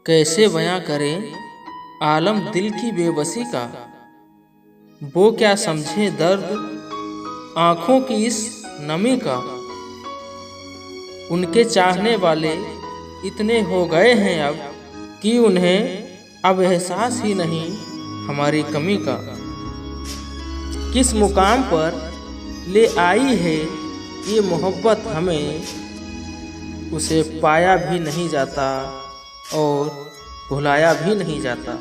कैसे बयां करें आलम दिल की बेबसी का। वो क्या समझे दर्द आँखों की इस नमी का। उनके चाहने वाले इतने हो गए हैं अब कि उन्हें अब एहसास ही नहीं हमारी कमी का। किस मुकाम पर ले आई है ये मोहब्बत हमें, उसे पाया भी नहीं जाता और भुलाया भी नहीं जाता।